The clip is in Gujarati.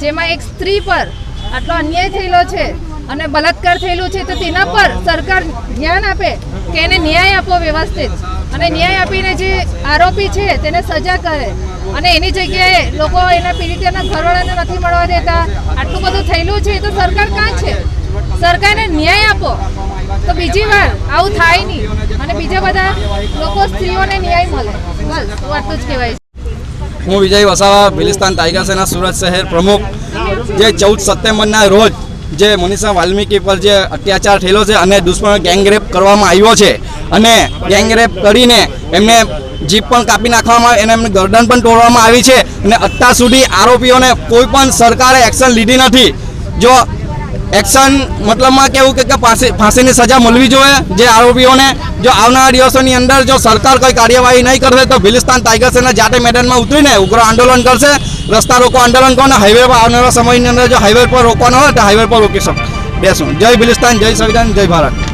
જેમાં એક સ્ત્રી પર આટલો અન્યાય થયેલો છે અને બલાત્કાર થયેલો છે, તો તેના પર સરકાર ધ્યાન આપે કે એને ન્યાય આપો વ્યવસ્થિત, અને ન્યાય આપીને જે આરોપી છે તેને સજા કરે. અને એની જગ્યાએ લોકો એના પીડિતાના ઘરવાળાને નથી મળવા દેતા. આટલું બધું થયેલું છે તો સરકાર કાં છે? સરકારને ન્યાય આપો તો બીજી વાર આવું થાય નહીં અને બીજા બધા લોકો સ્ત્રીઓને ન્યાય મળે. બસ આટલું જ કહેવાય. હું વિજય વસાવા, ભીલિસ્તાન ટાઈગર સેના સુરત શહેર પ્રમુખ. જે 14 સપ્ટેમ્બરના રોજ જે મનીષા વાલ્મીકી પર જે અત્યાચાર થયેલો છે અને દુશ્મન ગેંગરેપ કરવામાં આવ્યો છે, અને ગેંગરેપ કરીને એમને જીપ પણ કાપી નાખવામાં આવી અને એમને ગરદન પણ તોડવામાં આવી છે, અને અત્યાર સુધી આરોપીઓને કોઈ પણ સરકારે એક્શન લીધી નથી. જો એક્શન મતલબમાં કેવું કે ફાંસીની સજા મળવી જોઈએ જે આરોપીઓને. જો આવનારા દિવસોની અંદર જો સરકાર કોઈ કાર્યવાહી નહીં કરશે તો ભીલિસ્તાન ટાઈગર સેના જાતે મેદાનમાં ઉતરીને ઉગ્ર આંદોલન કરશે, રસ્તા રોકો આંદોલન કરશે. હાઈવે પર આવનારા સમયની અંદર જો હાઈવે પર રોકવાનો હોય તો હાઈવે પર રોકી દેશું. જય ભીલિસ્તાન, જય સંવિધાન, જય ભારત.